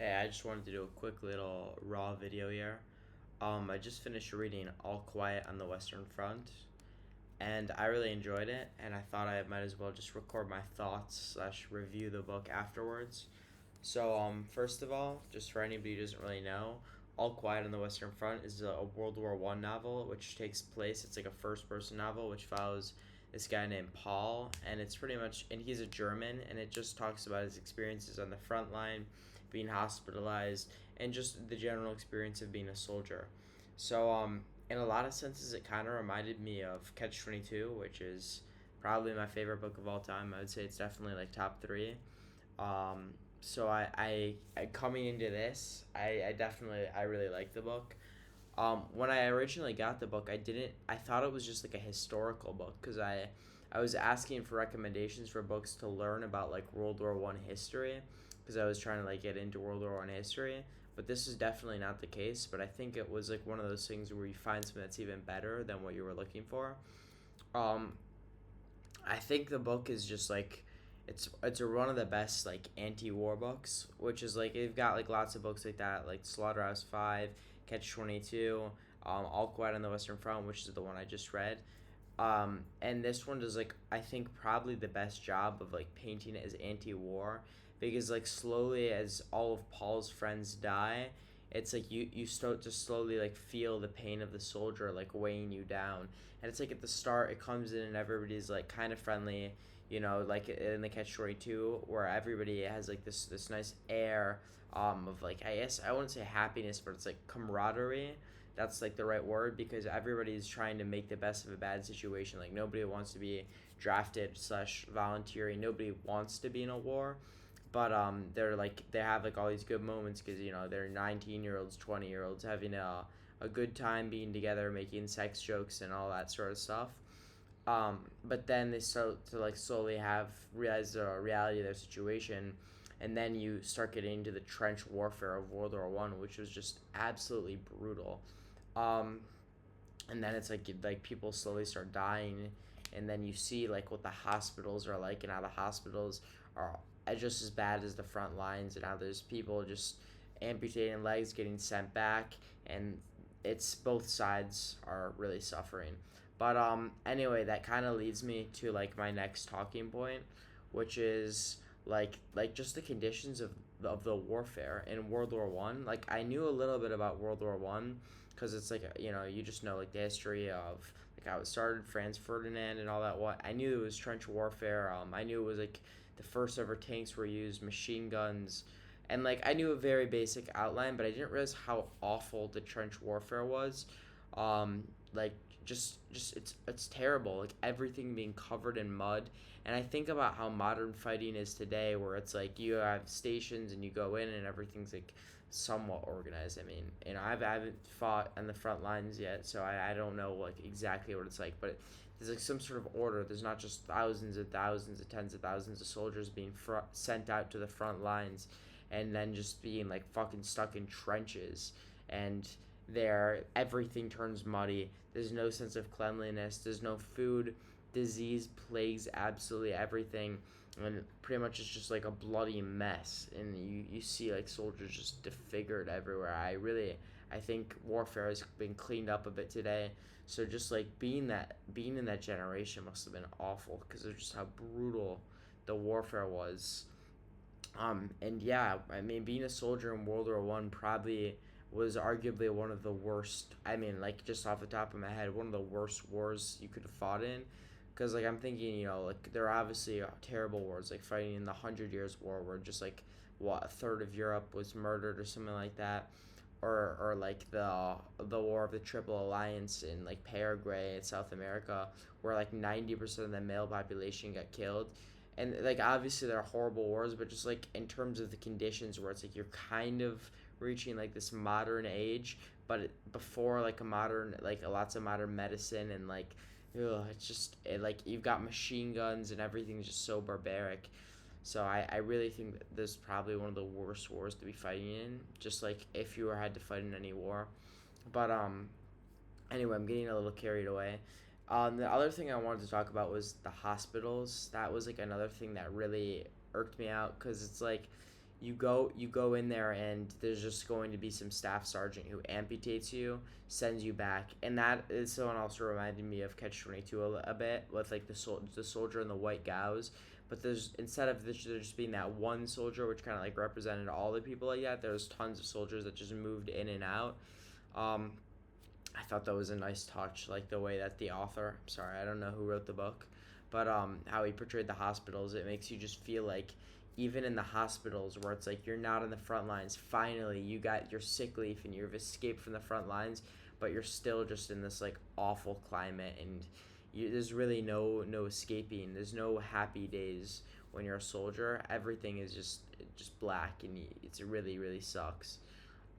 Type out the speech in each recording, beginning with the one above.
Hey, I just wanted to do a quick little raw video here. I just finished reading All Quiet on the Western Front, and I really enjoyed it, and I thought I might as well just record my thoughts slash review the book afterwards. First of all, just for anybody who doesn't really know, All Quiet on the Western Front is a World War One novel, which takes place. It's like a first-person novel, which follows this guy named Paul, and it's pretty much, and he's a German, and it just talks about his experiences on the front line, being hospitalized, and just the general experience of being a soldier. In a lot of senses, it kind of reminded me of Catch 22, which is probably my favorite book of all time. I would say it's definitely like top three. I coming into this, I really like the book. When I originally got the book, I thought it was just like a historical book because I was asking for recommendations for books to learn about like World War One history because I was trying to like get into World War One history. But this is definitely not the case. But I think it was like one of those things where you find something that's even better than what you were looking for. Um, I think the book is just like one of the best like anti-war books, which is like they've got like lots of books like that, like Slaughterhouse 5, Catch 22, All Quiet on the Western Front, which is the one I just read. And this one does like I think probably the best job of like painting it as anti-war because like slowly as all of Paul's friends die, it's like you start to slowly like feel the pain of the soldier like weighing you down. And it's like at the start it comes in and everybody's like kind of friendly, like in the Catch 22 where everybody has like this nice air of like I guess I wouldn't say happiness, but it's like camaraderie. That's like the right word because everybody's trying to make the best of a bad situation. Like nobody wants to be drafted slash volunteering. Nobody wants to be in a war, but they're like they have like all these good moments because they're 19-year-olds, 20-year-olds having a good time being together, making sex jokes and all that sort of stuff. But then they start to like slowly have realize the reality of their situation, and then you start getting into the trench warfare of World War One, which was just absolutely brutal. Um, and then it's like people slowly start dying, and then you see like what the hospitals are like, and how the hospitals are just as bad as the front lines, and how there's people just amputating legs, getting sent back, and it's both sides are really suffering. But anyway, that kind of leads me to like my next talking point, which is like just the conditions of the warfare in World War One. Like I knew a little bit about World War One because it's like you just know like the history of like how it started, Franz Ferdinand and all that. What I knew it was trench warfare. I knew it was like the first ever tanks were used, machine guns, and like I knew a very basic outline, but I didn't realize how awful the trench warfare was. Like just it's terrible. Like everything being covered in mud, and I think about how modern fighting is today, where it's like you have stations and you go in and everything's like somewhat organized. I mean, I haven't fought on the front lines yet, so I don't know like exactly what it's like, but there's like some sort of order. There's not just thousands and thousands of tens of thousands of soldiers being sent out to the front lines, and then just being like fucking stuck in trenches and there everything turns muddy. There's no sense of cleanliness. There's no food. Disease plagues absolutely everything, and pretty much it's just like a bloody mess. And you see like soldiers just disfigured everywhere. I think warfare has been cleaned up a bit today. So just like being in that generation must have been awful because of just how brutal the warfare was. And yeah, I mean, being a soldier in World War One probably was arguably one of the worst. I mean, like just off the top of my head, one of the worst wars you could have fought in. Because like I'm thinking, like there are obviously terrible wars, like fighting in the Hundred Years' War, where just like what a third of Europe was murdered or something like that, or like the War of the Triple Alliance in like Paraguay in South America, where like 90% of the male population got killed. And like obviously there are horrible wars, but just like in terms of the conditions where it's like you're kind of reaching like this modern age, but before like a modern like lots of modern medicine and like it's just like you've got machine guns and everything's just so barbaric. So I really think that this is probably one of the worst wars to be fighting in, just like if you had to fight in any war. But anyway, I'm getting a little carried away. The other thing I wanted to talk about was the hospitals. That was like another thing that really irked me out because it's like, you go in there, and there's just going to be some staff sergeant who amputates you, sends you back, and that is someone also reminded me of Catch 22 a bit, with like the soldier in the white gauze. But there's, instead of there just being that one soldier which kind of like represented all the people like that, there's tons of soldiers that just moved in and out. um I thought that was a nice touch, like the way that the author, I'm sorry, I don't know who wrote the book, but how he portrayed the hospitals. It makes you just feel like even in the hospitals where it's like you're not on the front lines, finally you got your sick leave and you've escaped from the front lines, but you're still just in this like awful climate, and there's really no escaping. There's no happy days when you're a soldier. Everything is just black, and it's really sucks.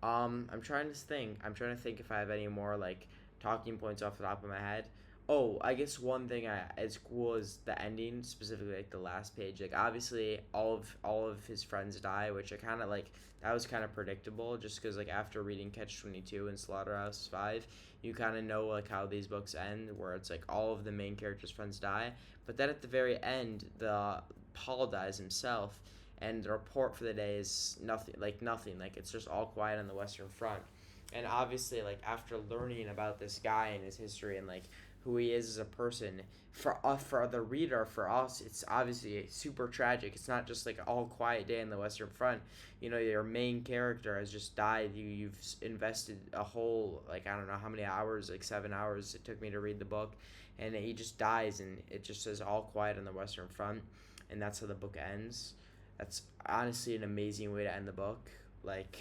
I'm trying to think if I have any more like talking points off the top of my head. Oh, I guess one thing as cool as the ending, specifically like the last page. Like obviously, all of his friends die, which I kind of like. That was kind of predictable, just because like after reading Catch 22 and Slaughterhouse 5, you kind of know like how these books end, where it's like all of the main characters' friends die, but then at the very end, the Paul dies himself, and the report for the day is nothing, like it's just all quiet on the Western Front. And obviously, like after learning about this guy and his history and like who he is as a person, for the reader, for us, it's obviously super tragic. It's not just like all quiet day in the Western Front. Your main character has just died. You've invested a whole, like, I don't know how many hours, like 7 hours it took me to read the book, and he just dies, and it just says all quiet on the Western Front, and that's how the book ends. That's honestly an amazing way to end the book. Like,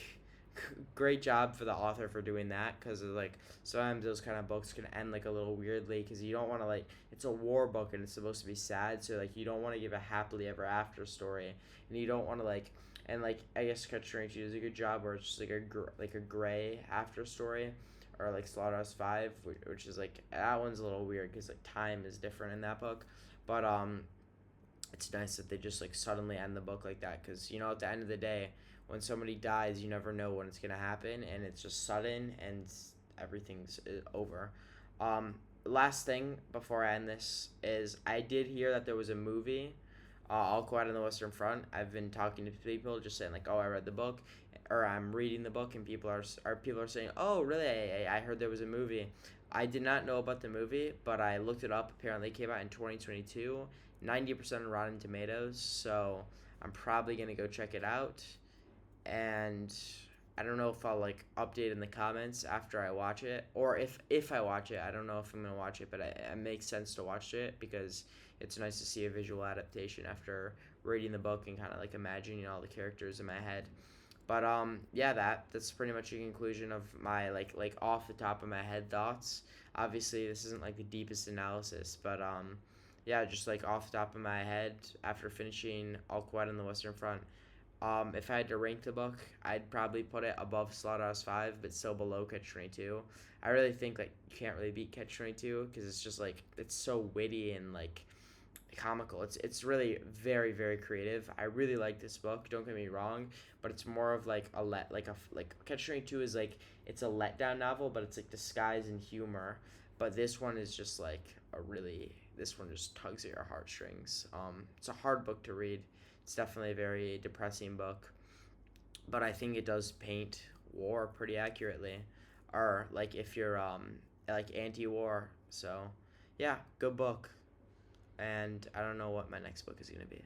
great job for the author for doing that, because like sometimes those kind of books can end like a little weirdly, because you don't want to, like, it's a war book and it's supposed to be sad, so like you don't want to give a happily ever after story, and you don't want to like, and like I guess Catch 22 does a good job where it's just like a gray after story, or like Slaughterhouse 5, which is like, that one's a little weird because like time is different in that book. But it's nice that they just like suddenly end the book like that, because at the end of the day, when somebody dies, you never know when it's gonna happen, and it's just sudden, and everything's over. Last thing before I end this is, I did hear that there was a movie, All Quiet on the Western Front. I've been talking to people just saying like, oh, I read the book, or I'm reading the book, and people are saying, oh, really? I heard there was a movie. I did not know about the movie, but I looked it up. Apparently, it came out in 2022, 90% on Rotten Tomatoes. So I'm probably gonna go check it out, and I don't know if I'll like update in the comments after I watch it, or if I watch it. I don't know if I'm gonna watch it, but it makes sense to watch it, because it's nice to see a visual adaptation after reading the book and kind of like imagining all the characters in my head. But yeah, that's pretty much a conclusion of my like off the top of my head thoughts. Obviously, this isn't like the deepest analysis, but yeah, just like off the top of my head after finishing All Quiet on the Western Front. If I had to rank the book, I'd probably put it above Slaughterhouse 5, but still below Catch 22. I really think like you can't really beat Catch 22, because it's just like it's so witty and like comical. It's really very creative. I really like this book. Don't get me wrong, but it's more of like like Catch 22 is like, it's a letdown novel, but it's like disguised in humor. But this one is just like this one just tugs at your heartstrings. It's a hard book to read. It's definitely a very depressing book, but I think it does paint war pretty accurately, or like if you're like anti-war. So yeah, good book, and I don't know what my next book is gonna be.